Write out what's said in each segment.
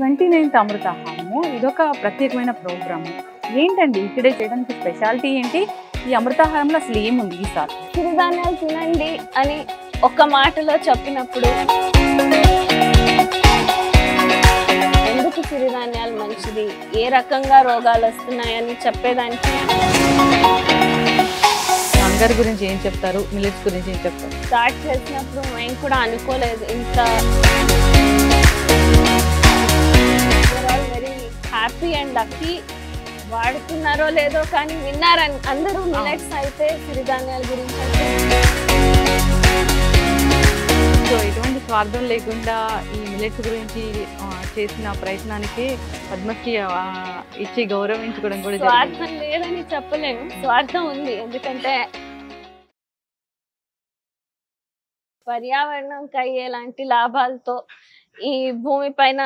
29th అమృతాహారము ఇదొక ప్రత్యేకమైన programme. ఏంటండి ఇక్కడే చేయడానికి స్పెషాలిటీ ఏంటి? ఈ అమృతాహారంలో అసలు ఏముంది ఈసారి? సిరిధాన్యాలు తినండి అని ఒక్క మాటలో చెప్పినప్పుడు ఎందుకు సిరిధాన్యాలు మంచిది, ఏ రకంగా రోగాలు వస్తున్నాయని చెప్పేదానికి హంగర్ గురించి ఏం చెప్తారు, మిల్లెట్స్ గురించి ఏం చెప్తారు? స్టార్ట్ చేసినప్పుడు మేము కూడా అనుకోలేదు ఇంత వెరీ హ్యాపీ అండ్ లక్కీ. వాడుతున్నారో లేదో కానీ విన్నారని అందరూ మిల్లెట్స్ అయితే సిరిధాన్యాల గురించి సో ఎటువంటి స్వార్థం లేకుండా ఈ మిల్లెట్స్ గురించి చేసిన ప్రయత్నానికి పద్మశ్రీ ఇచ్చి గౌరవించుకోవడం కూడా స్వార్థం లేదని చెప్పలేము, స్వార్థం ఉంది. ఎందుకంటే పర్యావరణంకి అయ్యేలాంటి లాభాలతో ఈ భూమి పైన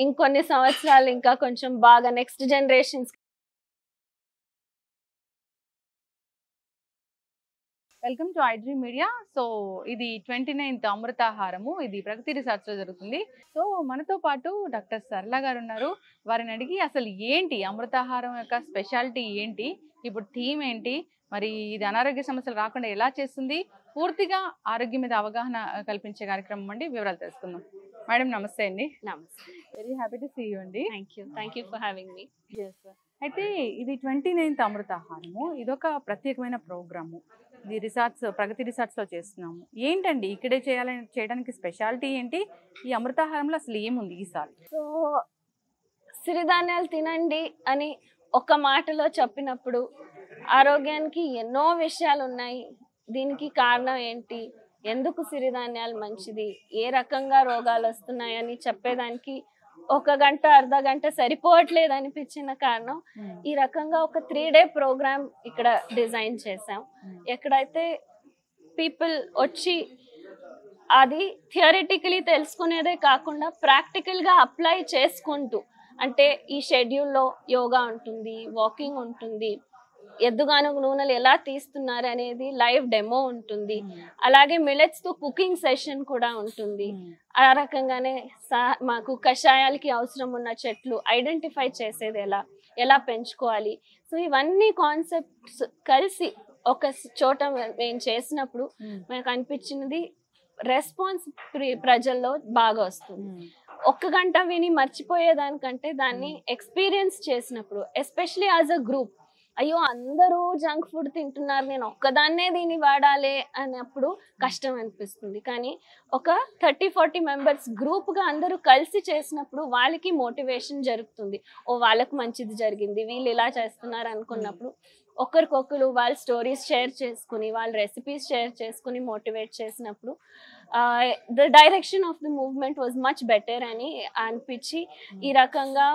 ఇంకొన్ని సంవత్సరాలు ఇంకా కొంచెం బాగా next generations. Welcome to iDream media. So ఇది 29th అమృతాహారము, ఇది ప్రగతి రిసార్ట్స్ లో జరుగుతుంది. సో మనతో పాటు డాక్టర్ సరళ గారు ఉన్నారు. వారిని అడిగి అసలు ఏంటి అమృతాహారం యొక్క స్పెషాలిటీ ఏంటి, ఇప్పుడు థీమ్ ఏంటి, మరి ఇది అనారోగ్య సమస్యలు రాకుండా ఎలా చేస్తుంది, పూర్తిగా ఆరోగ్యం మీద అవగాహన కల్పించే కార్యక్రమం అండి. వివరాలు తెలుసుకుందాం. మేడం నమస్తే అండి. నమస్తే, very happy to see you అండి. Thank you for having me. అయితే ఇది 29th అమృతాహారము ఇదొక ప్రత్యేకమైన ప్రోగ్రాము. ఇది రిసార్ట్స్, ప్రగతి రిసార్ట్స్ లో చేస్తున్నాము. ఏంటండి ఇక్కడే చేయడానికి స్పెషాలిటీ ఏంటి, ఈ అమృతాహారంలో అసలు ఏముంది ఈసారి? సో సిరిధాన్యాలు తినండి అని ఒక్క మాటలో చెప్పినప్పుడు ఆరోగ్యానికి ఎన్నో విషయాలు ఉన్నాయి. దీనికి కారణం ఏంటి, ఎందుకు సిరిధాన్యాలు మంచిది, ఏ రకంగా రోగాలు వస్తున్నాయని చెప్పేదానికి ఒక గంట అర్ధ గంట సరిపోవట్లేదు అనిపించిన కారణం ఈ రకంగా ఒక 3 day ప్రోగ్రామ్ ఇక్కడ డిజైన్ చేసాం. ఎక్కడైతే పీపుల్ వచ్చి అది థియరిటికలీ తెలుసుకునేదే కాకుండా ప్రాక్టికల్గా అప్లై చేసుకుంటూ, అంటే ఈ షెడ్యూల్లో యోగా ఉంటుంది, వాకింగ్ ఉంటుంది, ఎద్దుగానుగ నూనెలు ఎలా తీస్తున్నారు అనేది లైవ్ డెమో ఉంటుంది, అలాగే మిల్లెట్స్ తో కుకింగ్ సెషన్ కూడా ఉంటుంది. ఆ రకంగానే మాకు కషాయాలకి అవసరం ఉన్న చెట్లు ఐడెంటిఫై చేసేది ఎలా పెంచుకోవాలి. సో ఇవన్నీ కాన్సెప్ట్స్ కలిసి ఒక చోట మేము చేసినప్పుడు మనకు అనిపించినది రెస్పాన్స్ ప్రజల్లో బాగా వస్తుంది. ఒక్క గంట విని మర్చిపోయేదానికంటే దాన్ని ఎక్స్పీరియన్స్ చేసినప్పుడు, ఎస్పెషలీ యాజ్ అ గ్రూప్, అయ్యో అందరూ జంక్ ఫుడ్ తింటున్నారు, నేను ఒక్కదాన్నే దీన్ని వాడాలి అన్నప్పుడు కష్టం అనిపిస్తుంది. కానీ ఒక 30-40 మెంబర్స్ గ్రూప్గా అందరూ కలిసి చేసినప్పుడు వాళ్ళకి మోటివేషన్ జరుగుతుంది. ఓ వాళ్ళకు మంచిది జరిగింది, వీళ్ళు ఇలా చేస్తున్నారు అనుకున్నప్పుడు ఒకరికొకరు వాళ్ళ స్టోరీస్ షేర్ చేసుకుని, వాళ్ళ రెసిపీస్ షేర్ చేసుకుని మోటివేట్ చేసినప్పుడు the direction of the movement was much better అని అనిపించి ఈ రకంగా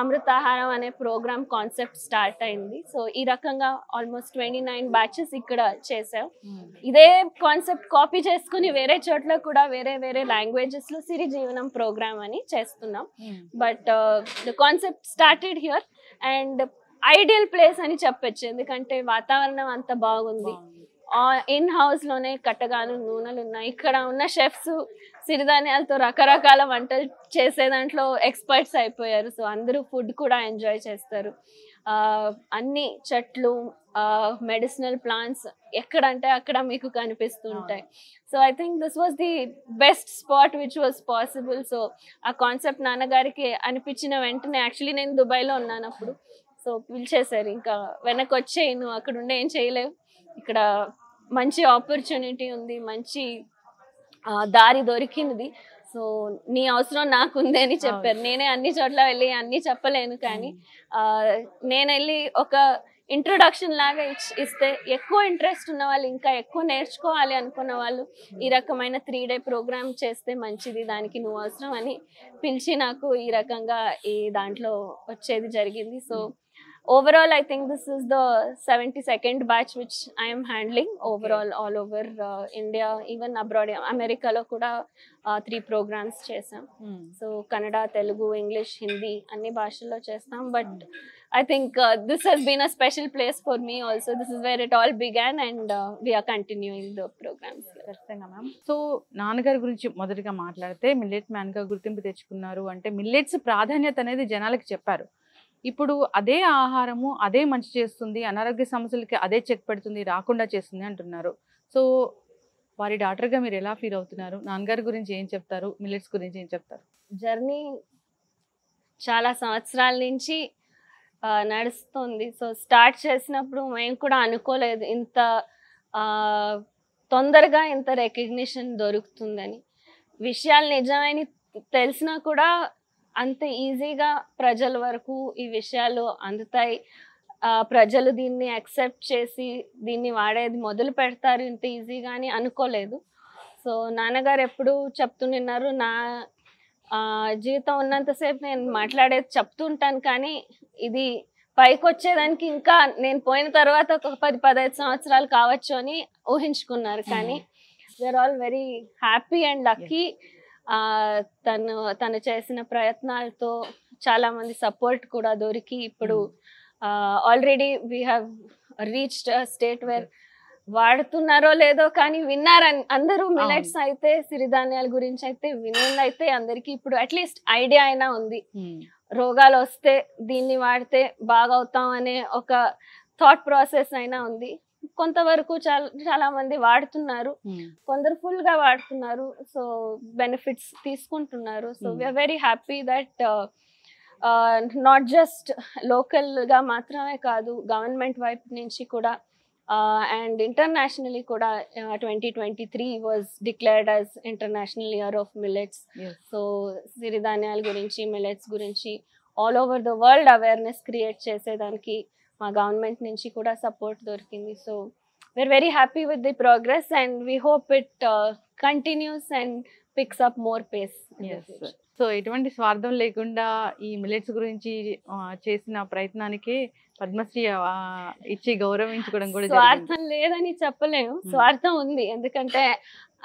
అమృతాహారం అనే ప్రోగ్రామ్ కాన్సెప్ట్ స్టార్ట్ అయింది. సో ఈ రకంగా ఆల్మోస్ట్ 29 బ్యాచెస్ ఇక్కడ చేసాం. ఇదే కాన్సెప్ట్ కాపీ చేసుకుని వేరే చోట్ల కూడా వేరే వేరే లాంగ్వేజెస్ లో సిరి జీవనం ప్రోగ్రామ్ అని చేస్తున్నాం. But the concept started here and ideal place అని చెప్పొచ్చు. ఎందుకంటే వాతావరణం అంత బాగుంది, ఇన్ హౌస్ లోనే కట్టగాను నూనెలు ఉన్నాయి, ఇక్కడ ఉన్న షెఫ్స్ సిరిధాన్యాలతో రకరకాల వంటలు చేసే దాంట్లో ఎక్స్పర్ట్స్ అయిపోయారు. సో అందరూ ఫుడ్ కూడా ఎంజాయ్ చేస్తారు. అన్ని చెట్లు, మెడిసినల్ ప్లాంట్స్ ఎక్కడంటే అక్కడ మీకు కనిపిస్తుంటాయి. So I think this was the best spot which was possible. So ఆ కాన్సెప్ట్ నాన్నగారికి అనిపించిన వెంటనే, యాక్చువల్లీ నేను దుబాయ్లో ఉన్నాను అప్పుడు, సో పిలిచేశారు, ఇంకా వెనక్కి వచ్చే, నువ్వు అక్కడ ఉండే ఏం చేయలేవు, ఇక్కడ మంచి ఆపర్చునిటీ ఉంది, మంచి దారి దొరికింది, సో నీ అవసరం నాకుంది అని చెప్పారు. నేనే అన్ని చోట్ల వెళ్ళి అన్ని చెప్పలేను, కానీ నేను వెళ్ళి ఒక ఇంట్రొడక్షన్ లాగా ఇస్తే ఎక్కువ ఇంట్రెస్ట్ ఉన్న వాళ్ళు, ఇంకా ఎక్కువ నేర్చుకోవాలి అనుకున్న వాళ్ళు ఈ రకమైన 3 day ప్రోగ్రామ్ చేస్తే మంచిది, దానికి నువ్వు అవసరం అని పిలిచి నాకు ఈ రకంగా ఈ దాంట్లో వచ్చేది జరిగింది. So overall I think this is the 72nd batch which I am handling overall all over India, even abroad America lo kuda 3 programs chesam. So Kannada, Telugu, English, Hindi anni bhashalo chestam, but I think this has been a special place for me also. This is where it all began, and we are continuing the programs. ఖచ్చితంగా ma'am. So నాన్నగారి గురించి మొదటిగా మాట్లాడితే millet మ్యాన్గా గుర్తింపు తెచ్చుకున్నారు అంటే millets ప్రాధాన్యత అనేది జనాలకి చెప్పారు. ఇప్పుడు అదే ఆహారము అదే మంచి చేస్తుంది, అనారోగ్య సమస్యలకి అదే చెక్ పెడుతుంది, రాకుండా చేస్తుంది అంటున్నారు. సో వారి డాక్టర్గా మీరు ఎలా ఫీల్ అవుతున్నారు? నాన్నగారి గురించి ఏం చెప్తారు, మిల్లెట్స్ గురించి ఏం చెప్తారు? జర్నీ చాలా సంవత్సరాల నుంచి నడుస్తుంది. సో స్టార్ట్ చేసినప్పుడు మేము కూడా అనుకోలేదు ఇంత తొందరగా ఇంత రికగ్నిషన్ దొరుకుతుందని. విషయాలు నిజమని తెలిసినా కూడా అంత ఈజీగా ప్రజల వరకు ఈ విషయాలు అందుతాయి, ప్రజలు దీన్ని యాక్సెప్ట్ చేసి దీన్ని వాడేది మొదలు పెడతారు ఇంత ఈజీగా అని అనుకోలేదు. సో నాన్నగారు ఎప్పుడు చెప్తున్నారు, నా జీవితం ఉన్నంతసేపు నేను మాట్లాడేది చెప్తుంటాను, కానీ ఇది పైకి వచ్చేదానికి ఇంకా నేను పోయిన తర్వాత ఒక 10-15 సంవత్సరాలు కావచ్చు అని ఊహించుకున్నారు. కానీ we're all very happy and lucky. తను చేసిన ప్రయత్నాలతో చాలా మంది సపోర్ట్ కూడా దొరికి ఇప్పుడు already we have reached state where వాడుతున్నారో లేదో కానీ విన్నారని అందరూ. మిల్లెట్స్ అయితే సిరిధాన్యాల గురించి అయితే వినిందైతే అందరికి ఇప్పుడు అట్లీస్ట్ ఐడియా అయినా ఉంది. రోగాలు వస్తే దీన్ని వాడితే బాగవుతాం అనే ఒక థాట్ ప్రాసెస్ అయినా ఉంది. కొంతవరకు చాలా మంది వాడుతున్నారు, కొందరు ఫుల్ గా వాడుతున్నారు, సో బెనిఫిట్స్ తీసుకుంటున్నారు. So we're very happy that not just local గా మాత్రమే కాదు, గవర్నమెంట్ వైపు నుంచి కూడా అండ్ ఇంటర్నేషనల్లీ కూడా 2023 was declared as international year of millets. So సిరిధాన్యాల గురించి, మిల్లెట్స్ గురించి all over the world awareness create చేసేదానికి మా గవర్నమెంట్ నుంచి కూడా సపోర్ట్ దొరికింది. So we're very happy with the progress and we hope it continues and picks up more pace. So ఎటువంటి స్వార్థం లేకుండా ఈ మిల్లెట్స్ గురించి చేసిన ప్రయత్నానికి పద్మశ్రీ ఇచ్చి గౌరవించుకోవడం కూడా స్వార్థం లేదని చెప్పలేము, స్వార్థం ఉంది. ఎందుకంటే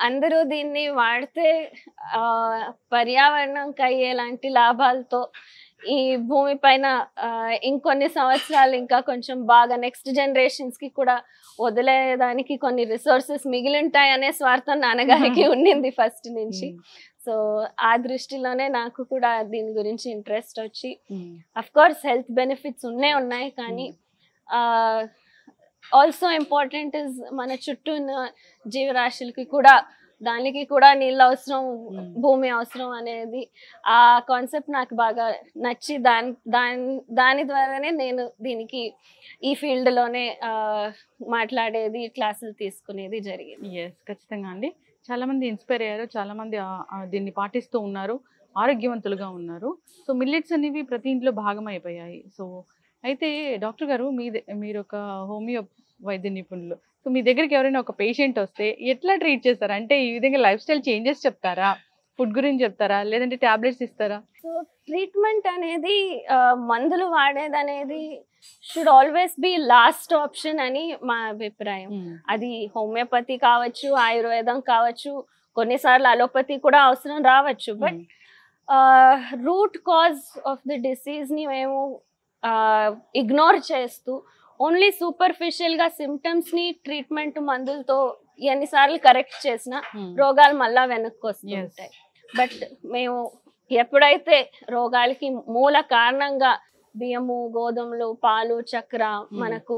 అందరూ దీన్ని వాడితే పర్యావరణంకి అయ్యేలాంటి లాభాలతో ఈ భూమి పైన ఇంకొన్ని సంవత్సరాలు ఇంకా కొంచెం బాగా నెక్స్ట్ జనరేషన్స్ కి కూడా వదిలేదానికి కొన్ని రిసోర్సెస్ మిగిలి ఉంటాయి అనే స్వార్థం నాన్నగారికి ఉండింది ఫస్ట్ నుంచి. సో ఆ దృష్టిలోనే నాకు కూడా దీని గురించి ఇంట్రెస్ట్ వచ్చి, అఫ్ కోర్స్ హెల్త్ బెనిఫిట్స్ ఉన్నాయి, కానీ ఆల్సో ఇంపార్టెంట్ ఇస్ మన చుట్టూ ఉన్న జీవరాశులకి కూడా, దానికి కూడా నీళ్ళు అవసరం, భూమి అవసరం అనేది ఆ కాన్సెప్ట్ నాకు బాగా నచ్చి దాని ద్వారానే నేను దీనికి ఈ ఫీల్డ్ లోనే మాట్లాడేది, క్లాసులు తీసుకునేది జరిగింది. ఖచ్చితంగా అండి. చాలా మంది ఇన్స్పైర్ అయ్యారు, చాలా మంది దీన్ని పాటిస్తూ ఉన్నారు, ఆరోగ్యవంతులుగా ఉన్నారు. సో మిల్లెట్స్ అనేవి ప్రతి ఇంట్లో భాగం అయిపోయాయి. సో అయితే డాక్టర్ గారు, మీరు ఒక హోమియో వైద్య నిపుణులు. సో మీ దగ్గరికి ఎవరైనా ఒక పేషెంట్ వస్తే ఎట్లా ట్రీట్ చేస్తారా? అంటే ఈ విధంగా లైఫ్ స్టైల్ చేంజెస్ చెప్తారా, ఫుడ్ గురించి చెప్తారా, లేదంటే టాబ్లెట్స్ ఇస్తారా? సో ట్రీట్మెంట్ అనేది, మందులు వాడేది అనేది should always be last option అని మా అభిప్రాయం. అది హోమియోపతి కావచ్చు, ఆయుర్వేదం కావచ్చు, కొన్నిసార్లు అలోపతి కూడా అవసరం రావచ్చు. But root cause of the disease ని మేము ఇగ్నోర్ చేస్తూ ఓన్లీ సూపర్ఫిషియల్ గా సిమ్టమ్స్ ని ట్రీట్మెంట్ మందులతో ఎన్నిసార్లు కరెక్ట్ చేసినా రోగాలు మళ్ళా వెనక్కి వస్తుంటాయి. బట్ మేము ఎప్పుడైతే రోగాలకి మూల కారణంగా బియ్యము, గోధుమలు, పాలు, చక్కెర, మనకు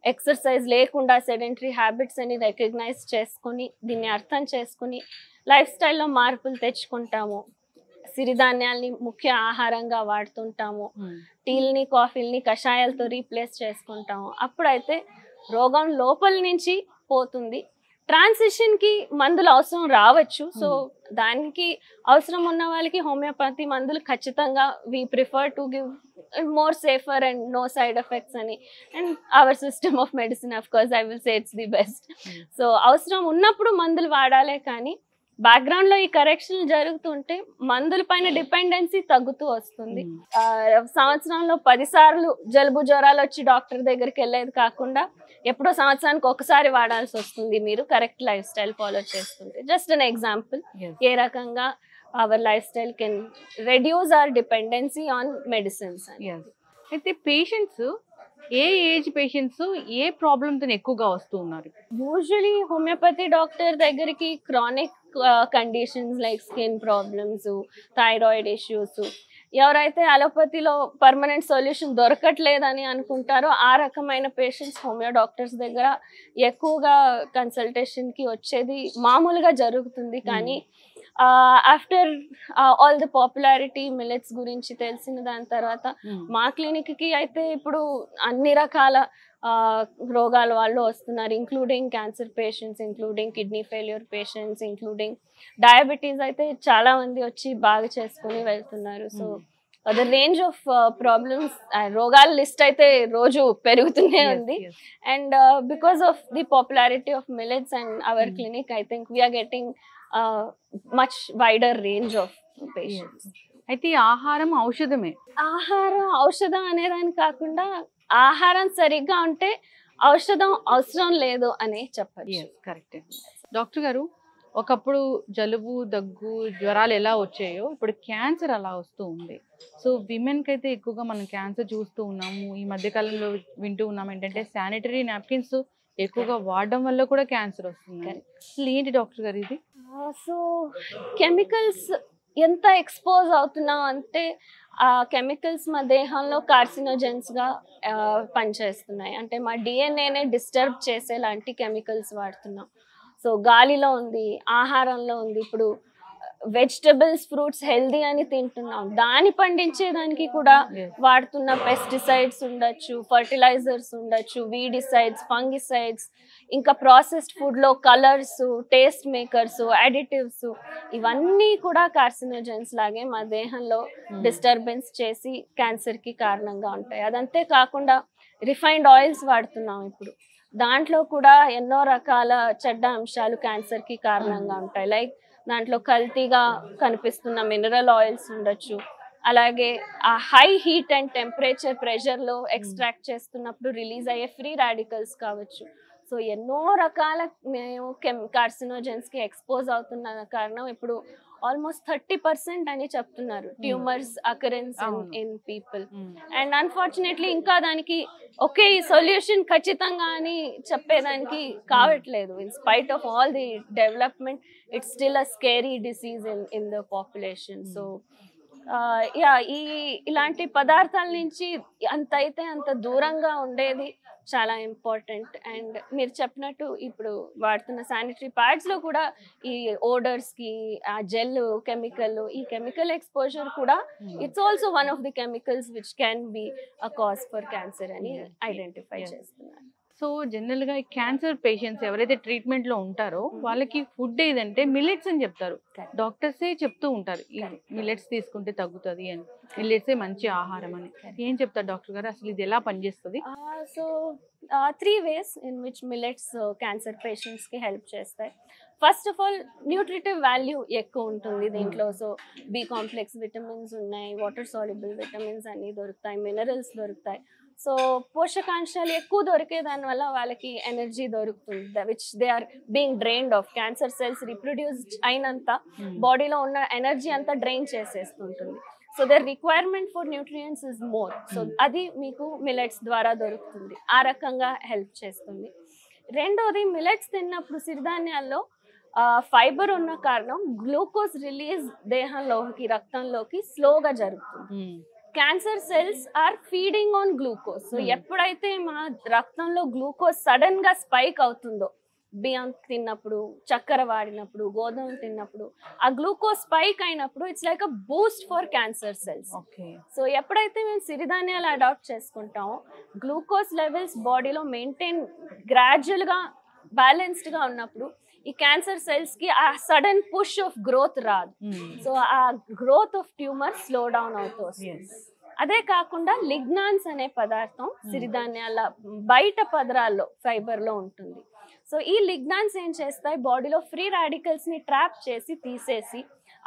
ఎక్సర్సైజ్ లేకుండా సెడెంటరీ హ్యాబిట్స్ అని రికగ్నైజ్ చేసుకుని, దీన్ని అర్థం చేసుకుని లైఫ్ స్టైల్లో మార్పులు తెచ్చుకుంటాము, సిరిధాన్యాల్ని ముఖ్య ఆహారంగా వాడుతుంటాము, టీల్ని, కాఫీల్ని కషాయాలతో రీప్లేస్ చేసుకుంటాము, అప్పుడైతే రోగం లోపల నుంచి పోతుంది. ట్రాన్సిషన్ కి మందులు అవసరం రావచ్చు. సో దానికి అవసరం ఉన్న వాళ్ళకి హోమియోపతి మందులు ఖచ్చితంగా we prefer to give more safer and no side effects అని. And our system of medicine, of course I will say it's the best. So అవసరం ఉన్నప్పుడు మందులు వాడాలే, కానీ బ్యాక్గ్రౌండ్ లో ఈ కరెక్షన్ జరుగుతుంటే మందుల పైన డిపెండెన్సీ తగ్గుతూ వస్తుంది. సంవత్సరంలో 10 సార్లు జలుబు జ్వరాలు వచ్చి డాక్టర్ దగ్గరికి వెళ్ళేది కాకుండా ఎప్పుడో సంవత్సరానికి ఒకసారి వాడాల్సి వస్తుంది మీరు కరెక్ట్ లైఫ్ స్టైల్ ఫాలో చేస్తుంటే. జస్ట్ అన్ ఎగ్జాంపుల్ ఏ రకంగా our life style can reduce our dependency on medicines. అయితే పేషెంట్స్ ఏ ఏజ్ పేషెంట్స్ ఏ ప్రాబ్లంతో ఎక్కువగా వస్తూ ఉన్నారు? యూజువలీ హోమియోపతి డాక్టర్ దగ్గరికి chronic conditions like skin problems, thyroid issues, ఎవరైతే అలోపతిలో పర్మనెంట్ సొల్యూషన్ దొరకట్లేదని అనుకుంటారో ఆ రకమైన పేషెంట్స్ హోమియో డాక్టర్స్ దగ్గర ఎక్కువగా కన్సల్టేషన్కి వచ్చేది మామూలుగా జరుగుతుంది. కానీ after all the popularity millets గురించి తెలిసిన దాని తర్వాత మా క్లినిక్కి అయితే ఇప్పుడు అన్ని రకాల రోగాల వాళ్ళు వస్తున్నారు, including cancer patients, including kidney failure patients, including diabetes అయితే చాలా మంది వచ్చి బాగా చేసుకుని వెళ్తున్నారు. So the range of problems, రోగాల లిస్ట్ అయితే రోజు పెరుగుతూనే ఉంది. And because of the popularity of millets and our clinic I think we're getting much wider range of patients. అయితే ఆహారం ఔషధమే. ఆహారం ఔషధం అనేదాని కాకుండా ఆహారం సరిగ్గా ఉంటే ఔషధం అవసరం లేదు అని చెప్పచ్చు. కరెక్ట్. డాక్టర్ గారు, ఒకప్పుడు జలుబు, దగ్గు, జ్వరాలు ఎలా వచ్చాయో ఇప్పుడు క్యాన్సర్ అలా వస్తూ ఉంది. సో విమెన్కి అయితే ఎక్కువగా మనం క్యాన్సర్ చూస్తూ ఉన్నాము. ఈ మధ్యకాలంలో వింటూ ఉన్నాం ఏంటంటే శానిటరీ నాప్కిన్స్ ఎక్కువగా వాడడం వల్ల కూడా క్యాన్సర్ వస్తుంది. అసలు ఏంటి డాక్టర్ గారు ఇది? సో కెమికల్స్ ఎంత ఎక్స్పోజ్ అవుతున్నాం అంటే ఆ కెమికల్స్ మా దేహంలో కార్సినోజెన్స్గా పనిచేస్తున్నాయి. అంటే మా డిఎన్ఏనే డిస్టర్బ్ చేసేలాంటి కెమికల్స్ వాడుతున్నాం. సో గాలిలో ఉంది, ఆహారంలో ఉంది. ఇప్పుడు వెజిటబుల్స్, ఫ్రూట్స్ హెల్దీ అని తింటున్నాం, దాన్ని పండించేదానికి కూడా వాడుతున్న పెస్టిసైడ్స్ ఉండొచ్చు, ఫర్టిలైజర్స్ ఉండొచ్చు, వీడిసైడ్స్, ఫంగిసైడ్స్, ఇంకా ప్రాసెస్డ్ ఫుడ్లో కలర్స్, టేస్ట్ మేకర్స్, అడిటివ్స్, ఇవన్నీ కూడా కార్సినోజెన్స్ లాగే మా దేహంలో డిస్టర్బెన్స్ చేసి క్యాన్సర్కి కారణంగా ఉంటాయి. అదంతే కాకుండా రిఫైన్డ్ ఆయిల్స్ వాడుతున్నాం ఇప్పుడు, దాంట్లో కూడా ఎన్నో రకాల చెడ్డ అంశాలు క్యాన్సర్కి కారణంగా ఉంటాయి. లైక్ దాంట్లో కల్తీగా కనిపిస్తున్న మినరల్ ఆయిల్స్ ఉండొచ్చు, అలాగే ఆ హై హీట్ అండ్ టెంపరేచర్ ప్రెషర్లో ఎక్స్ట్రాక్ట్ చేస్తున్నప్పుడు రిలీజ్ అయ్యే ఫ్రీ రాడికల్స్ కావచ్చు. సో ఎన్నో రకాల మేము కార్సినోజెన్స్కి ఎక్స్పోజ్ అవుతున్న కారణం ఇప్పుడు ఆల్మోస్ట్ 30% అని చెప్తున్నారు tumours occurrence in people. And unfortunately ఇంకా దానికి ఒకే సొల్యూషన్ ఖచ్చితంగా అని చెప్పేదానికి కావట్లేదు. In spite of all the development it's still a scary disease in the population. So ఇలాంటి పదార్థాల నుంచి అంత అయితే అంత దూరంగా ఉండేది చాలా ఇంపార్టెంట్. అండ్ మీరు చెప్పినట్టు ఇప్పుడు వాడుతున్న శానిటరీ ప్యాడ్స్లో కూడా ఈ ఓడర్స్కి ఆ జెల్ కెమికల్, ఈ కెమికల్ ఎక్స్పోజర్ కూడా it's also one of the chemicals which can be a cause for cancer అని ఐడెంటిఫై చేస్తున్నారు. సో జనరల్గా క్యాన్సర్ పేషెంట్స్ ఎవరైతే ట్రీట్మెంట్లో ఉంటారో వాళ్ళకి ఫుడ్ ఏదంటే మిల్లెట్స్ అని చెప్తారు. డాక్టర్సే చెప్తూ ఉంటారు ఈ మిల్లెట్స్ తీసుకుంటే తగ్గుతుంది అని, మిల్లెట్సే మంచి ఆహారం అని. ఏం చెప్తారు డాక్టర్ గారు, అసలు ఇది ఎలా పనిచేస్తుంది? So 3 ways in which millets cancer పేషెంట్స్కి హెల్ప్ చేస్తాయి. First of all nutritive value ఎక్కువ ఉంటుంది దీంట్లో. సో బి కాంప్లెక్స్ విటమిన్స్ ఉన్నాయి, వాటర్ సాల్యుబుల్ విటమిన్స్ అన్నీ దొరుకుతాయి, మినరల్స్ దొరుకుతాయి. సో పోషకాంశాలు ఎక్కువ దొరికే దానివల్ల వాళ్ళకి ఎనర్జీ దొరుకుతుంది, which they are being drained off. Cancer cells reproduce అయినంత బాడీలో ఉన్న ఎనర్జీ అంతా డ్రైన్ చేసేస్తుంటుంది. So their requirement for nutrients is more. So అది మీకు మిల్లెట్స్ ద్వారా దొరుకుతుంది, ఆ రకంగా హెల్ప్ చేస్తుంది. రెండోది, మిల్లెట్స్ తిన్నప్పుడు సిరిధాన్యాల్లో ఫైబర్ ఉన్న కారణం గ్లూకోజ్ రిలీజ్ దేహంలోకి, రక్తంలోకి స్లోగా జరుగుతుంది. Cancer cells are feeding on glucose. So ఎప్పుడైతే మా రక్తంలో గ్లూకోజ్ సడన్ గా స్పైక్ అవుతుందో, బియ్యం తిన్నప్పుడు, చక్కెర వాడినప్పుడు, గోధుమ తిన్నప్పుడు, ఆ గ్లూకోజ్ స్పైక్ అయినప్పుడు it's like a Boost for cancer cells. So ఎప్పుడైతే మేము సిరిధాన్యాలు అడాప్ట్ చేసుకుంటామో గ్లూకోజ్ లెవెల్స్ బాడీలో మెయింటైన్ గ్రాడ్యువల్గా బ్యాలెన్స్డ్గా ఉన్నప్పుడు ఈ క్యాన్సర్ సెల్స్కి ఆ సడన్ పుష్ ఆఫ్ గ్రోత్ రాదు. సో ఆ growth of tumour slow down అవుతూ వస్తుంది. అదే కాకుండా లిగ్నాన్స్ అనే పదార్థం సిరిధాన్యాల బయట పదరాల్లో ఫైబర్లో ఉంటుంది. సో ఈ లిగ్నాన్స్ ఏం చేస్తాయి, బాడీలో ఫ్రీ రాడికల్స్ ని ట్రాప్ చేసి తీసేసి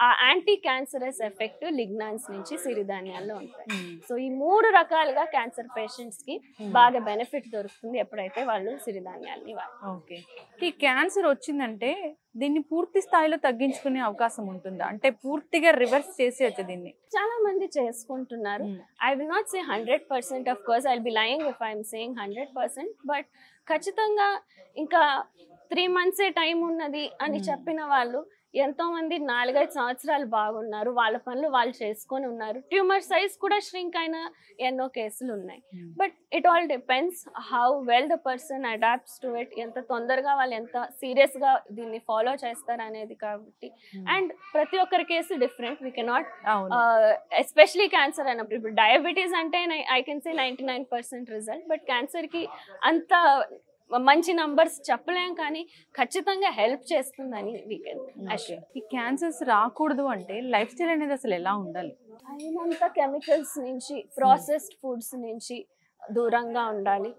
ఆ యాంటీ క్యాన్సరస్ ఎఫెక్ట్ లిగ్నాన్స్ నుంచి సిరిధాన్యాల్లో ఉంటాయి. సో ఈ 3 రకాలుగా క్యాన్సర్ పేషెంట్స్ కి బాగా బెనిఫిట్ దొరుకుతుంది ఎప్పుడైతే వాళ్ళు సిరిధాన్యాల్ని వాడతారు. ఓకే, ఈ క్యాన్సర్ వచ్చిందంటే దీన్ని పూర్తి స్థాయిలో తగ్గించుకునే అవకాశం ఉంటుందా, అంటే పూర్తిగా రివర్స్ చేసేయచ్చు దీన్ని? చాలా మంది చేసుకుంటున్నారు. I will not say 100%, of course I will be lying if I'm saying 100%, but ఖచ్చితంగా ఇంకా 3 months టైం ఉన్నది అని చెప్పిన వాళ్ళు ఎంతో మంది 4-5 సంవత్సరాలు బాగున్నారు, వాళ్ళ పనులు వాళ్ళు చేసుకొని ఉన్నారు. ట్యూమర్ సైజ్ కూడా ష్రింక్ అయిన ఎన్నో కేసులు ఉన్నాయి. But it all depends how well the person adapts to it, ఎంత తొందరగా వాళ్ళు ఎంత సీరియస్గా దీన్ని ఫాలో చేస్తారు అనేది. కాబట్టి అండ్ ప్రతి ఒక్కరి case different, we cannot especially cancer అన్నప్పుడు. ఇప్పుడు డయాబెటీస్ అంటే I can say 99% result, but క్యాన్సర్కి అంత మంచి నంబర్స్ చెప్పలేం, కానీ ఖచ్చితంగా హెల్ప్ చేస్తుందని ఈ క్యాన్సర్స్ రాకూడదు అంటే లైఫ్ స్టైల్ అనేది అసలు ఎలా ఉండాలి? అయినంత కెమికల్స్ నుంచి, ప్రాసెస్డ్ ఫుడ్స్ నుంచి దూరంగా ఉండాలి.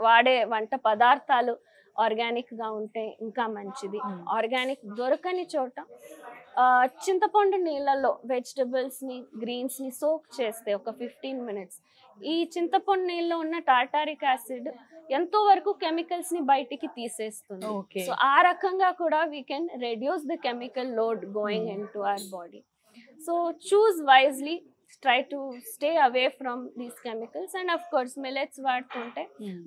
వాడే వంట పదార్థాలు ఆర్గానిక్గా ఉంటే ఇంకా మంచిది. ఆర్గానిక్ దొరకని చోట చింతపండు నీళ్ళల్లో వెజిటబుల్స్ని, గ్రీన్స్ని సోక్ చేస్తే ఒక 15 minutes, ఈ చింతపండు నీళ్ళలో ఉన్న టార్టారిక్ యాసిడ్ ఎంతో వరకు కెమికల్స్ ని బయటికి తీసేస్తుంది. సో ఆ రకంగా కూడా we can reduce the chemical load going in to our body. So choose wisely, try to stay away from these chemicals, and of course millets వాడుతుంటే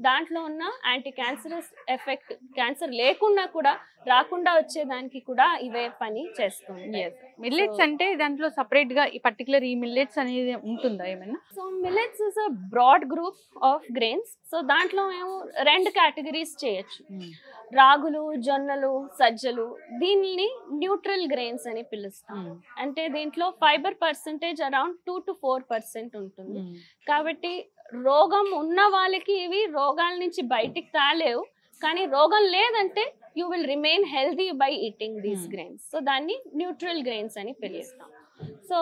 దాంట్లో ఉన్న యాంటీ క్యాన్సరస్ ఎఫెక్ట్, క్యాన్సర్ లేకుండా కూడా రాకుండా వచ్చేదానికి కూడా ఇవే పని చేస్తుంది. మిల్లెట్స్ అంటే దాంట్లో సపరేట్ గా ఈ పర్టికులర్ ఈ మిల్లెట్స్ అనేది ఉంటుందా ఏమైనా? So millets is a broad group of grains. So దాంట్లో మేము 2 categories చేయొచ్చు, రాగులు, జొన్నలు, సజ్జలు. దీనిని న్యూట్రల్ గ్రెయిన్స్ అని పిలుస్తాం. అంటే దీంట్లో ఫైబర్ పర్సెంటేజ్ అరౌండ్ 2 to 4% ఉంటుంది. కాబట్టి రోగం ఉన్న వాళ్ళకి ఇవి రోగాల నుంచి బయటికి తాలేవు, కానీ రోగం లేదంటే you will remain healthy by eating these grains. So దాన్ని న్యూట్రల్ గ్రెయిన్స్ అని పిలుస్తాం. సో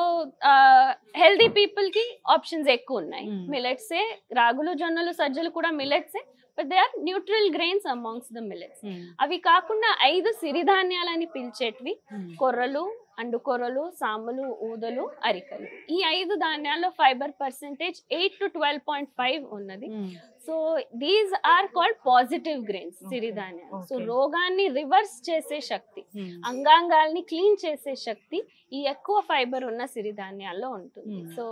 హెల్దీ పీపుల్ కి ఆప్షన్స్ ఎక్కువ ఉన్నాయి. మిల్లెట్సే, రాగులు, జొన్నలు, సజ్జలు కూడా మిల్లెట్సే, but they are neutral grains amongst the millets. అవి కాకుండా 5 సిరిధాన్యాలని పిలిచేటివి కొర్రలు, అండుకొర్రలు, సాములు, ఊదలు, అరికలు. ఈ 5 ధాన్యాల్లో ఫైబర్ పర్సెంటేజ్ 8 to 12.5 ఉన్నది. So these are called positive grains, సిరిధాన్యాలు. సో రోగాన్ని రివర్స్ చేసే శక్తి, అంగాంగాల్ని క్లీన్ చేసే శక్తి ఈ ఎక్కువ ఫైబర్ ఉన్న సిరిధాన్యాల్లో ఉంటుంది. సో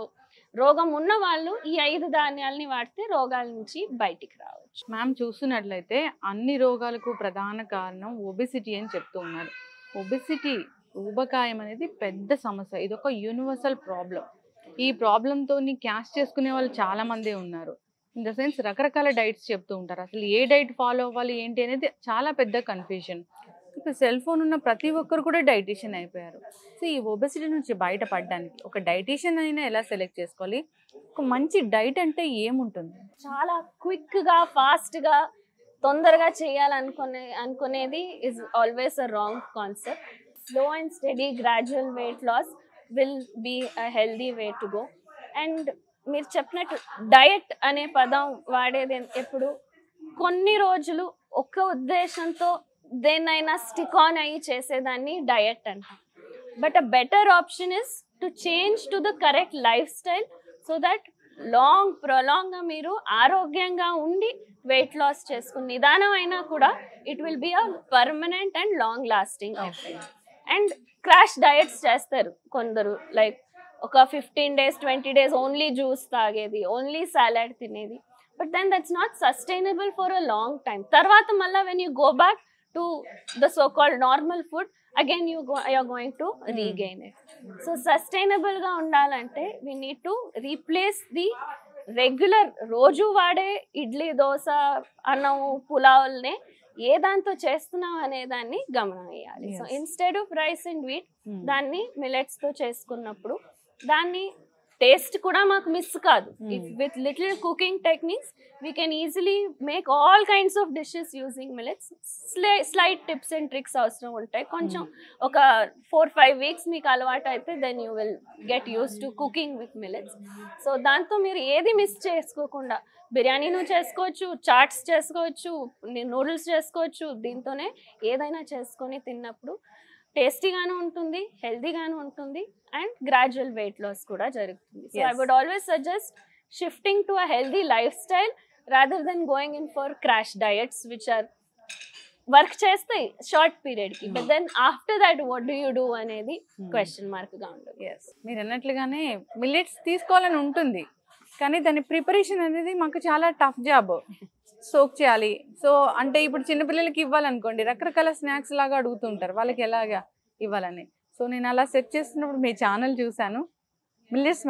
రోగం ఉన్న వాళ్ళు ఈ 5 ధాన్యాలని వాడితే రోగాల నుంచి బయటికి రావచ్చు. మ్యామ్, చూస్తున్నట్లయితే అన్ని రోగాలకు ప్రధాన కారణం ఒబెసిటీ అని చెప్తూ ఉన్నారు. ఒబెసిటీ, ఊబకాయం అనేది పెద్ద సమస్య. ఇది ఒక యూనివర్సల్ ప్రాబ్లం. ఈ ప్రాబ్లంతో క్యాష్ చేసుకునే వాళ్ళు చాలా మందే ఉన్నారు. ఇన్ ద సెన్స్ రకరకాల డైట్స్ చెప్తూ ఉంటారు. అసలు ఏ డైట్ ఫాలో అవ్వాలి ఏంటి అనేది చాలా పెద్ద కన్ఫ్యూజన్. ఇప్పుడు సెల్ ఫోన్ ఉన్న ప్రతి ఒక్కరు కూడా డైటీషియన్ అయిపోయారు. సో ఈ ఒబెసిటీ నుంచి బయటపడడానికి ఒక డైటీషియన్ అయినా ఎలా సెలెక్ట్ చేసుకోవాలి? ఒక మంచి డైట్ అంటే ఏముంటుంది? చాలా క్విక్గా, ఫాస్ట్గా, తొందరగా చేయాలనుకునేది is always a wrong concept. Slow and steady gradual weight loss will be a healthy way to go. And మీరు చెప్పినట్టు డయట్ అనే పదం వాడేది ఎప్పుడు కొన్ని రోజులు ఒక ఉద్దేశంతో దేన్నైనా స్టిక్ ఆన్ అయ్యి చేసేదాన్ని డయట్ అంటాం. But a better option is to change to the correct lifestyle, so that ప్రొలాంగ్గా మీరు ఆరోగ్యంగా ఉండి వెయిట్ లాస్ చేసుకుని నిదానం అయినా కూడా it will be a permanent and long lasting effect. And crash diets చేస్తారు కొందరు, లైక్ ఒక 15 days 20 days ఓన్లీ జ్యూస్ తాగేది, ఓన్లీ సాలడ్ తినేది. But then that's not sustainable for a long time. తర్వాత మళ్ళీ when you go back to the so called normal food, again you're going to regain it. So సస్టైనబుల్గా ఉండాలంటే we need to replace the regular రోజు వాడే ఇడ్లీ, దోశ, అన్నము, పులావుల్నే ఏ దాంతో చేస్తున్నాం అనే దాన్ని గమనం వేయాలి. So instead of rice and wheat దాన్ని మిల్లెట్స్తో చేసుకున్నప్పుడు దాన్ని టేస్ట్ కూడా మాకు మిస్ కాదు. With little cooking techniques we can easily make all kinds of dishes using millets. Slight tips and tricks అవసరం ఉంటాయి. కొంచెం ఒక 4-5 weeks మీకు అలవాటు అయితే then you will get use to cooking with millets. So దాంతో మీరు ఏది మిస్ చేసుకోకుండా బిర్యానీను చేసుకోవచ్చు, చాట్స్ చేసుకోవచ్చు, నూడిల్స్ చేసుకోవచ్చు. దీంతోనే ఏదైనా చేసుకొని తిన్నప్పుడు టేస్టీగాను ఉంటుంది, హెల్తీగాను ఉంటుంది, అండ్ గ్రాడ్యువల్ వెయిట్ లాస్ కూడా జరుగుతుంది. So I would always suggest shifting to a healthy lifestyle rather than going in for crash diets which are work చేస్తాయి షార్ట్ పీరియడ్ కి, but then after that what do you do అనేది question mark గా ఉంటుంది. మీరు అన్నట్లుగానే millets తీసుకోవాలని ఉంటుంది, కానీ దాని ప్రిపరేషన్ అనేది మాకు చాలా టఫ్ జాబ్. సోక్ చేయాలి. సో అంటే ఇప్పుడు చిన్నపిల్లలకి ఇవ్వాలనుకోండి, రకరకాల స్నాక్స్ లాగా అడుగుతుంటారు, వాళ్ళకి ఎలాగా ఇవ్వాలని. సో నేను అలా సెర్చ్ చేస్తున్నప్పుడు మీ ఛానల్ చూసాను, మిల్లెట్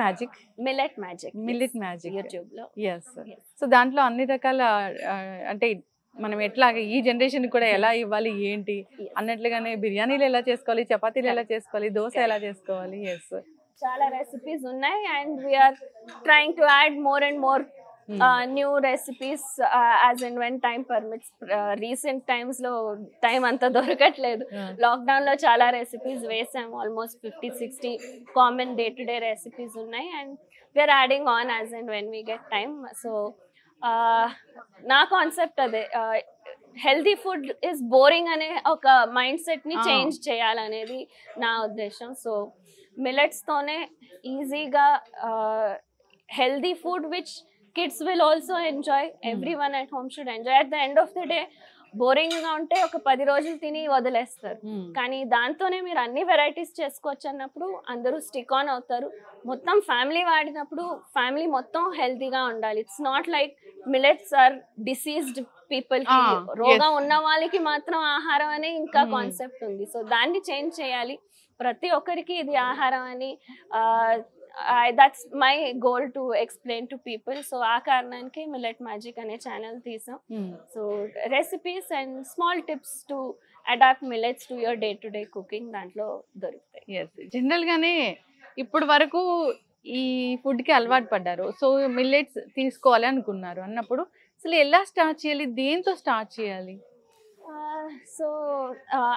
మ్యాజిక్ యూట్యూబ్ లో. సో దాంట్లో అన్ని రకాల అంటే మనం ఎట్లాగా ఈ జనరేషన్ కూడా ఎలా ఇవ్వాలి ఏంటి అన్నట్లుగానే బిర్యానీలు ఎలా చేసుకోవాలి, చపాతీలు ఎలా చేసుకోవాలి, దోశ ఎలా చేసుకోవాలి. చాలా రెసిపీస్ ఉన్నాయి, and we're trying to add more and more new recipes as and when time permits. Recent times లో టైం అంతా దొరకట్లేదు. లాక్డౌన్ లో చాలా రెసిపీస్ వేసాము, almost 50-60 common day to day recipes ఉన్నాయి, and we're adding on as and when we get time. So నా concept అదే, healthy food is boring అనే ఒక మైండ్ సెట్ ని చేంజ్ చేయాలనేది నా ఉద్దేశం. సో మిల్లెట్స్ తోనే ఈజీగా healthy food which kids will also enjoy, everyone at home should enjoy. At the end of the day boring గా ఉంటే ఒక 10 రోజులు తిని వదిలేస్తారు, కానీ దాంతోనే మీరు అన్ని వెరైటీస్ చేసుకోవచ్చు అన్నప్పుడు అందరూ స్టిక్ ఆన్ అవుతారు. మొత్తం ఫ్యామిలీ వాడినప్పుడు ఫ్యామిలీ మొత్తం హెల్తీగా ఉండాలి. It's not like millets are diseased people కి, రోగం ఉన్న వాళ్ళకి మాత్రం ఆహారం అనే ఇంకా కాన్సెప్ట్ ఉంది. సో దాన్ని చేంజ్ చేయాలి, ప్రతి ఒక్కరికి ఇది ఆహారం అని. that's my goal to explain to people. So ఆ కారణానికి మిల్లెట్ మ్యాజిక్ అనే ఛానల్ తీసాం. So recipes and small tips to adapt millets to your day to day cooking దాంట్లో దొరుకుతాయి. జనరల్ గానే ఇప్పుడు వరకు ఈ ఫుడ్ కి అలవాటు పడ్డారు, సో మిల్లెట్స్ తీసుకోవాలి అనుకున్నారు అన్నప్పుడు అసలు ఎలా స్టార్ట్ చేయాలి, దేంతో స్టార్ట్ చేయాలి? సో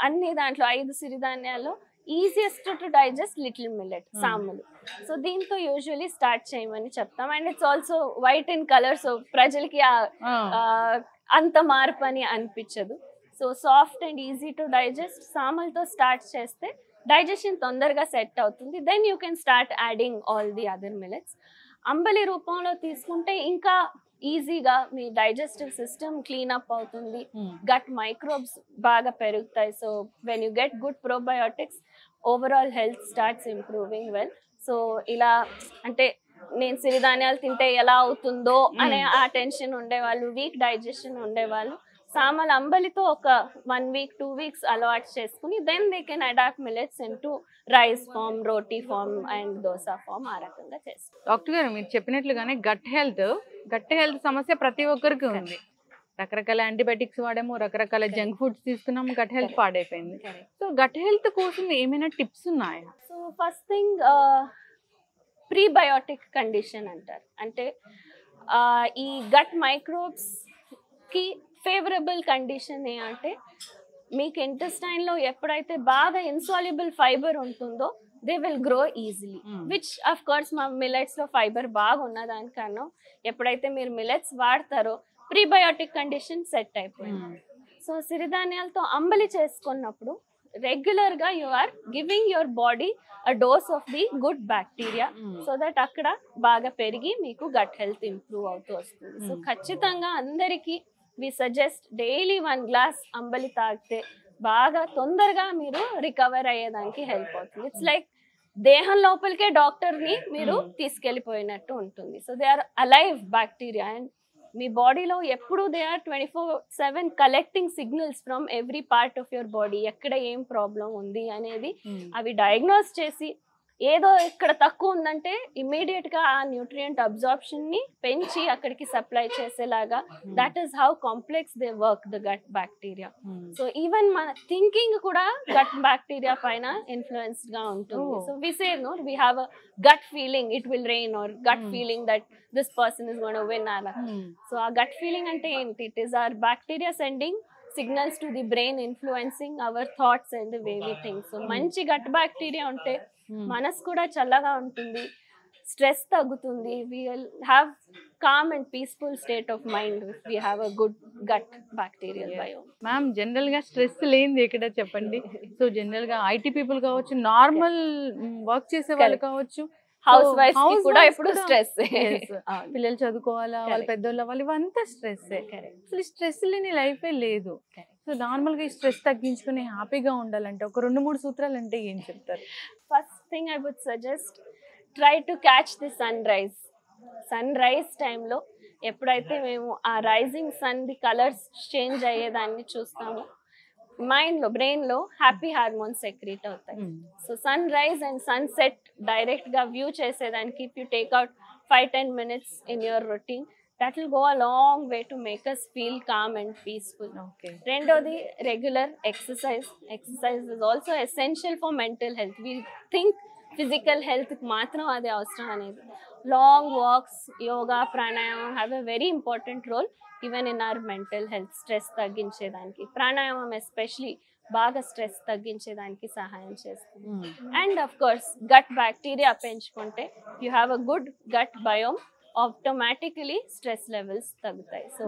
అన్ని దాంట్లో 5 సిరిధాన్యాల్లో easiest to digest little millet సామలు. సో దీంతో యూజువలీ స్టార్ట్ చేయమని చెప్తాం, and it's also white in colour, so ప్రజలకి అంత మార్పు అని అనిపించదు. So soft and easy to digest సామలతో స్టార్ట్ చేస్తే డైజెషన్ తొందరగా సెట్ అవుతుంది. Then you can start adding all the other millets. అంబలి రూపంలో తీసుకుంటే ఇంకా ఈజీగా మీ డైజెస్టివ్ సిస్టమ్ క్లీనప్ అవుతుంది, గట్ మైక్రోబ్స్ బాగా పెరుగుతాయి. So when you get good probiotics overall health starts improving well. So ఇలా అంటే నేను సిరిధాన్యాలు తింటే ఎలా అవుతుందో అనే ఆ టెన్షన్ ఉండేవాళ్ళు, వీక్ డైజెషన్ ఉండేవాళ్ళు సామల అంబలితో ఒక 1 week 2 weeks అలవాటు చేసుకుని then they can adapt millets into rice form, roti form and dosa form ఆ రకంగా చేస్తారు. డాక్టర్ గారు మీరు చెప్పినట్లుగానే గట్ హెల్త్ సమస్య ప్రతి ఒక్కరికి ఉంది. రకరకాల యాంటీబయాటిక్స్ వాడాము, రకరకాల జంక్ ఫుడ్స్ తీసుకున్నాము, గట్ హెల్త్ పాడైపోయింది. సో గట్ హెల్త్ కోసం ఏమైనా టిప్స్ ఉన్నాయా? So first thing prebiotic condition అంటారు. అంటే ఈ గట్ మైక్రోబ్స్ కి ఫేవరబుల్ కండిషన్ ఏంటంటే మీకు ఇంటెస్టైన్లో ఎప్పుడైతే బాగా ఇన్సాల్యుబుల్ ఫైబర్ ఉంటుందో they will grow easily, which of course మా మిల్లెట్స్లో ఫైబర్ బాగా ఉన్నదానికన్నా ఎప్పుడైతే మీరు మిల్లెట్స్ వాడతారో ప్రీబయోటిక్ కండిషన్ సెట్ అయిపోయింది. సో సిరిధాన్యాలతో అంబలి చేసుకున్నప్పుడు రెగ్యులర్గా you are giving your body a dose of the good bacteria, so that అక్కడ బాగా పెరిగి మీకు గట్ హెల్త్ ఇంప్రూవ్ అవుతూ వస్తుంది. సో ఖచ్చితంగా అందరికీ వి సజెస్ట్ డైలీ 1 glass అంబలి తాగితే బాగా తొందరగా మీరు రికవర్ అయ్యేదానికి హెల్ప్ అవుతుంది. ఇట్స్ లైక్ దేహం లోపలికే డాక్టర్ని మీరు తీసుకెళ్ళిపోయినట్టు ఉంటుంది. So they are alive bacteria, and మీ బాడీలో ఎప్పుడు they are 24/7 collecting signals from every part of your body. ఎక్కడ ఏం ప్రాబ్లం ఉంది అనేది అవి డయాగ్నోస్ చేసి ఏదో ఇక్కడ తక్కువ ఉందంటే ఇమ్మీడియట్ గా ఆ న్యూట్రియంట్ అబ్జార్ప్షన్ ని పెంచి అక్కడికి సప్లై చేసేలాగా that is how complex they work the gut bacteria. So even మన థింకింగ్ కూడా గట్ బ్యాక్టీరియా పైన ఇన్ఫ్లుయెన్స్డ్ గా ఉంటుంది. So we say no we have a gut feeling it will rain or gut feeling that this person is going to win అలా. So ఆ gut feeling అంటే ఏంటి? It is our bacteria sending signals to the brain influencing our thoughts and the way we think. So మంచి gut bacteria ఉంటే మనసు కూడా చల్లగా ఉంటుంది, స్ట్రెస్ తగ్గుతుంది, we will have calm and peaceful state of mind if we have a good gut bacterial biome. Ma'am general గా stress లేనిది ఎక్కడ చెప్పండి? సో జనరల్ గా ఐటీ పీపుల్ కావచ్చు, నార్మల్ వర్క్ చేసే వాళ్ళు కావచ్చు, హౌస్ వైఫ్ కి కూడా ఇప్పుడు స్ట్రెస్, పిల్లలు చదువుకోవాలా, వాళ్ళ పెద్దోళ్ళ వాళ్ళు, ఇవంతా స్ట్రెస్. అసలు స్ట్రెస్ లేని లైఫే లేదు. సో నార్మల్ గా ఈ స్ట్రెస్ తగ్గించుకుని హ్యాపీగా ఉండాలంటే ఒక 2-3 సూత్రాలు అంటే ఏం చెప్తారు? First thing I would suggest, try to catch the sunrise. Sunrise టైంలో ఎప్పుడైతే మేము ఆ rising sun the colours change అయ్యేదాన్ని చూస్తామో మైండ్ లో బ్రెయిన్ లో హ్యాపీ హార్మోన్స్ సెక్రీట్ అవుతాయి. So sunrise and sunset direct గా వ్యూ చేసేదానికి if you take out 5-10 minutes in your routine, that will go a long way to make us feel calm and peaceful. Rendodi, regular exercise. Exercise is also essential for mental health. We think physical health matram ade avasaram anedi. Long walks, yoga, pranayama have a very important role even in our mental health. Stress తగ్గించేదానికి pranayama especially బాగా stress తగ్గించేదానికి సహాయం చేస్తుంది. And of course gut bacteria పెంచుకుంటే you have a good gut biome, automatically stress levels తగ్గుతాయి. So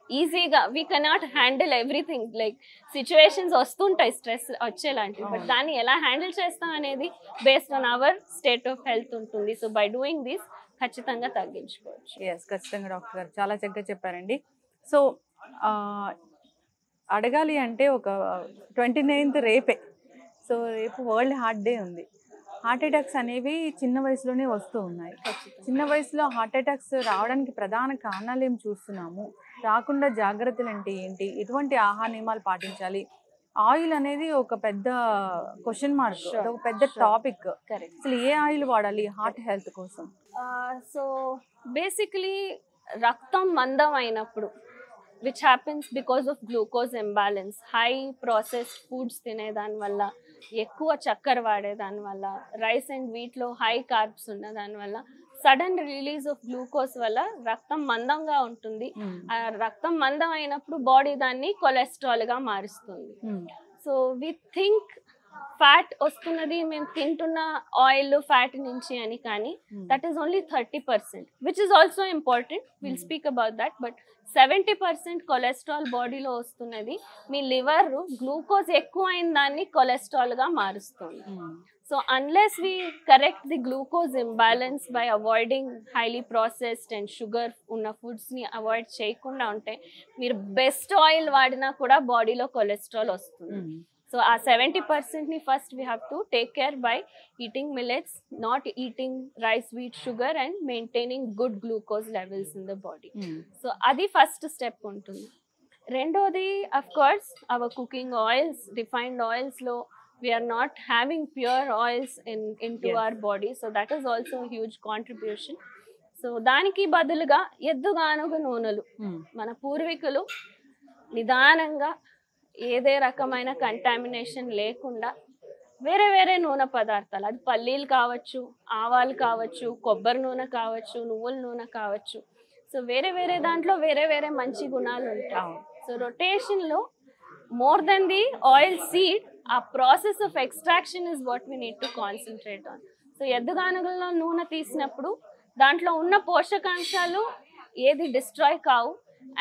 ఈజీగా we cannot handle everything, like situations వస్తుంటాయి stress వచ్చేలాంటివి, బట్ దాన్ని ఎలా హ్యాండిల్ చేస్తాం అనేది based on our state of health ఉంటుంది. సో బై డూయింగ్ దిస్ ఖచ్చితంగా తగ్గించుకోవచ్చు. ఎస్, ఖచ్చితంగా డాక్టర్ గారు చాలా చక్కగా చెప్పారండి. సో అడగాలి అంటే ఒక 29th రేపే, సో రేపు వరల్డ్ హార్ట్ డే ఉంది. హార్ట్ అటాక్స్ అనేవి చిన్న వయసులోనే వస్తూ ఉన్నాయి. చిన్న వయసులో హార్ట్ అటాక్స్ రావడానికి ప్రధాన కారణాలు ఏం చూస్తున్నాము, రాకుండా జాగ్రత్తలు అంటే ఏంటి, ఎటువంటి ఆహార నియమాలు పాటించాలి? ఆయిల్ అనేది ఒక పెద్ద క్వశ్చన్ మార్క్, ఒక పెద్ద టాపిక్. అసలు ఏ ఆయిల్ వాడాలి హార్ట్ హెల్త్ కోసం? సో బేసికలీ రక్తం మందం అయినప్పుడు, which happens because of glucose imbalance, high processed foods తినేదాని వల్ల, ఎక్కువ చక్కెర వాడేదాని వల్ల, రైస్ అండ్ వీట్లో హై కార్బ్స్ ఉన్నదాని వల్ల సడన్ రిలీజ్ ఆఫ్ గ్లూకోజ్ వల్ల రక్తం మందంగా ఉంటుంది. ఆ రక్తం మందం అయినప్పుడు బాడీ దాన్ని కొలెస్ట్రాల్ గా మారుస్తుంది. సో వి థింక్ ఫ్యాట్ వస్తున్నది మేము తింటున్న ఆయిల్ ఫ్యాట్ నుంచి అని, కానీ that is only 30%, which is also important, will speak about that. But 70% cholesterol బాడీలో వస్తున్నది మీ లివర్ గ్లూకోజ్ ఎక్కువ అయిన దాన్ని కొలెస్ట్రాల్ గా మారుస్తుంది. So unless we correct the glucose imbalance by avoiding highly processed and sugar ఉన్న ఫుడ్స్ని అవాయిడ్ చేయకుండా ఉంటే, మీరు బెస్ట్ ఆయిల్ వాడినా కూడా బాడీలో కొలెస్ట్రాల్ వస్తుంది. సో ఆ 70%ని first we have to take care by eating millets, not eating rice, wheat, sugar and maintaining good glucose levels in the body. So అది ఫస్ట్ స్టెప్ ఉంటుంది. రెండోది of course our cooking oils, refined ఆయిల్స్లో we're not having pure oils into our body. So that is also huge contribution. So దానికి బదులుగా ఎద్దుగానుగ నూనెలు, మన పూర్వీకులు నిదానంగా ఏదే రకమైన కంటామినేషన్ లేకుండా వేరే వేరే నూనె పదార్థాలు, అది పల్లీలు కావచ్చు, ఆవాలు కావచ్చు, కొబ్బరి నూనె కావచ్చు, నువ్వుల నూనె కావచ్చు, సో వేరే వేరే దాంట్లో వేరే వేరే మంచి గుణాలు ఉంటాయి. సో రొటేషన్లో more than the oil seed, ఆ process of extraction is what we need to concentrate on. So ఎద్దుగానుగల్లో నూనె తీసినప్పుడు దాంట్లో ఉన్న పోషకాంశాలు ఏది డిస్ట్రాయ్ కావు,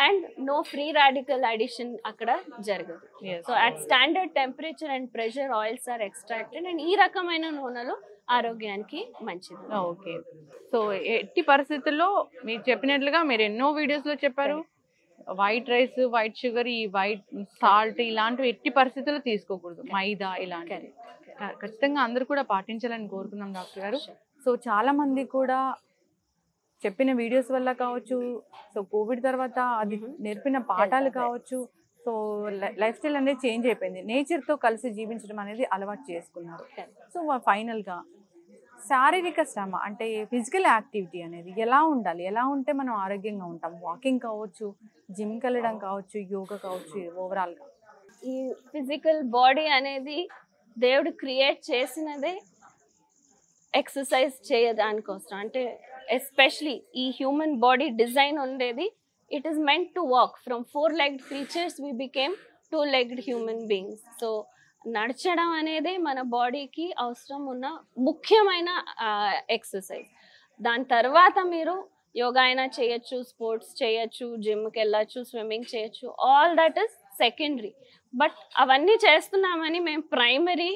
and no free radical addition అక్కడ జరగదు. So at standard temperature and pressure oils are extracted, and ఈ రకమైన నూనెలు ఆరోగ్యానికి మంచిది. ఓకే, సో ఎట్టి పరిస్థితుల్లో మీరు చెప్పినట్లుగా మీరు ఎన్నో వీడియోస్లో చెప్పారు, వైట్ రైస్, వైట్ షుగర్, ఈ వైట్ సాల్ట్ ఇలాంటివి ఎట్టి పరిస్థితుల్లో తీసుకోకూడదు, మైదా ఇలాంటివి ఖచ్చితంగా అందరూ కూడా పాటించాలని కోరుకున్నాం డాక్టర్ గారు. సో చాలా మంది కూడా చెప్పిన వీడియోస్ వల్ల కావచ్చు, సో కోవిడ్ తర్వాత అది నేర్పిన పాఠాలు కావచ్చు, సో లైఫ్ స్టైల్ అనేది చేంజ్ అయిపోయింది, నేచర్తో కలిసి జీవించడం అనేది అలవాటు చేసుకున్నారు. సో ఫైనల్గా శారీరక శ్రమ అంటే ఫిజికల్ యాక్టివిటీ అనేది ఎలా ఉండాలి? ఎలా ఉంటే మనం ఆరోగ్యంగా ఉంటాం? వాకింగ్ కావచ్చు, జిమ్‌కి వెళ్ళడం కావచ్చు, యోగా కావచ్చు, ఓవరాల్‌గా. ఈ ఫిజికల్ బాడీ అనేది దేవుడు క్రియేట్ చేసినదే ఎక్సర్సైజ్ చేయడానికోసం. అంటే ఎస్పెషలీ ఈ హ్యూమన్ బాడీ డిజైన్ ఉండేది, it is meant to walk. From 4-legged creatures we became 2-legged human beings. So నడచడం అనేది మన బాడీకి అవసరం ఉన్న ముఖ్యమైన ఎక్సర్సైజ్. దాని తర్వాత మీరు యోగా అయినా చేయొచ్చు, స్పోర్ట్స్ చేయొచ్చు, జిమ్కి వెళ్ళచ్చు, స్విమ్మింగ్ చేయొచ్చు, all that is secondary. But అవన్నీ చేస్తున్నామని మేము ప్రైమరీ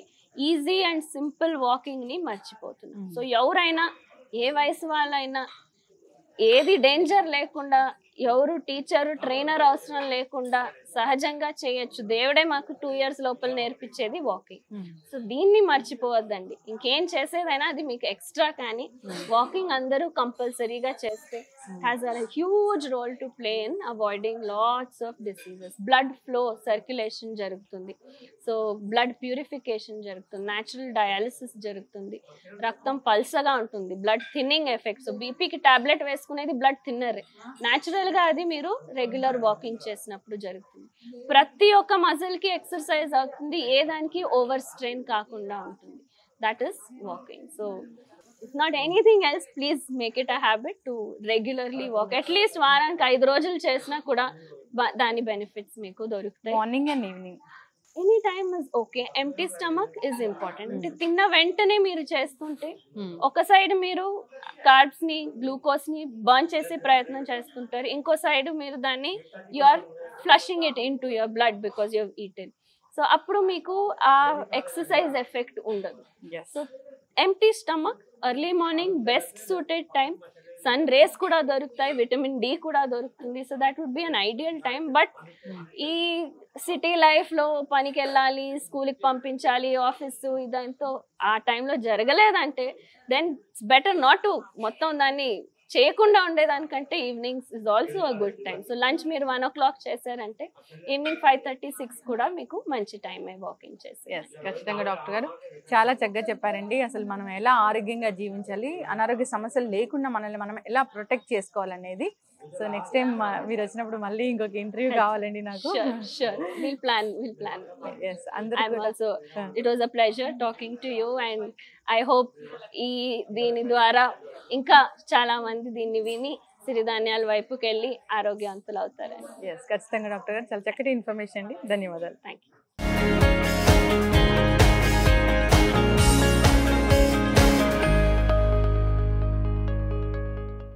ఈజీ అండ్ సింపుల్ వాకింగ్ని మర్చిపోతున్నాం. సో ఎవరైనా ఏ వయసు వాళ్ళైనా ఏది డేంజర్ లేకుండా, ఎవరు టీచరు ట్రైనర్ అవసరం లేకుండా సహజంగా చేయొచ్చు. దేవుడే మాకు 2 years లోపల నేర్పించేది వాకింగ్. సో దీన్ని మర్చిపోవద్దండి. ఇంకేం చేసేదైనా అది మీకు ఎక్స్ట్రా, కానీ వాకింగ్ అందరూ కంపల్సరీగా చేస్తే has a huge role to play in avoiding lots of diseases. Blood flow, circulation జరుగుతుంది. సో బ్లడ్ ప్యూరిఫికేషన్ జరుగుతుంది, న్యాచురల్ డయాలిసిస్ జరుగుతుంది, రక్తం పల్సగా ఉంటుంది, బ్లడ్ థిన్నింగ్ ఎఫెక్ట్. సో బీపీకి టాబ్లెట్ వేసుకునేది బ్లడ్ థిన్నర్, న్యాచురల్గా అది మీరు రెగ్యులర్ వాకింగ్ చేసినప్పుడు జరుగుతుంది. ప్రతి ఒక్క మజిల్కి ఎక్సర్సైజ్ అవుతుంది, ఏ దానికి ఓవర్ స్ట్రెయిన్ కాకుండా ఉంటుంది. That is walking. So if not anything else, please make it a habit to regularly walk. At least వారానికి 5 రోజులు చేసినా కూడా దాని బెనిఫిట్స్ మీకు దొరుకుతాయి. Morning and evening any time is okay. Empty stomach is important. అంటే తిన్న వెంటనే మీరు చేస్తుంటే ఒక సైడ్ మీరు కార్బ్స్ ని, గ్లూకోజ్ ని బర్న్ చేసే ప్రయత్నం చేస్తుంటారు, ఇంకో సైడ్ మీరు దాన్ని you are flushing it into your blood because you have eaten. So అప్పుడు మీకు ఆ ఎక్సర్సైజ్ ఎఫెక్ట్ ఉండదు. So empty stomach early morning best suited time. Sun rays కూడా దొరుకుతాయి, విటమిన్ డి కూడా దొరుకుతుంది. So that would be an ideal time. But ఈ city లైఫ్లో పనికి వెళ్ళాలి, స్కూల్కి పంపించాలి, ఆఫీసు, ఇదంతా ఆ టైంలో జరగలేదంటే then it's better not to మొత్తం దాన్ని చేయకుండా ఉండేదానికంటే evenings is also a good time. So lunch మీరు 1 o'clock చేశారంటే ఈవినింగ్ 5:30, 6 కూడా మీకు మంచి టైమే వాకింగ్ చేసి. ఖచ్చితంగా డాక్టర్ గారు చాలా చక్కగా చెప్పారండి. అసలు మనం ఎలా ఆరోగ్యంగా జీవించాలి, అనారోగ్య సమస్యలు లేకుండా మనల్ని మనం ఎలా ప్రొటెక్ట్ చేసుకోవాలనేది. సో నెక్స్ట్ టైం మీరు వచ్చినప్పుడు మళ్ళీ ఇంకొక ఇంటర్వ్యూ కావాలండి నాకు. Sure. We'll plan. Yes, అందరూ I'm కూడా. also, it was a pleasure talking to you, and I hope దీని ద్వారా ఇంకా చాలా మంది దీన్ని విని సిరిధాన్యాల వైపుకి వెళ్ళి ఆరోగ్యవంతులు అవుతారని. ఖచ్చితంగా డాక్టర్ గారు చాలా చక్కటి ఇన్ఫర్మేషన్ అండి. ధన్యవాదాలు. Thank you.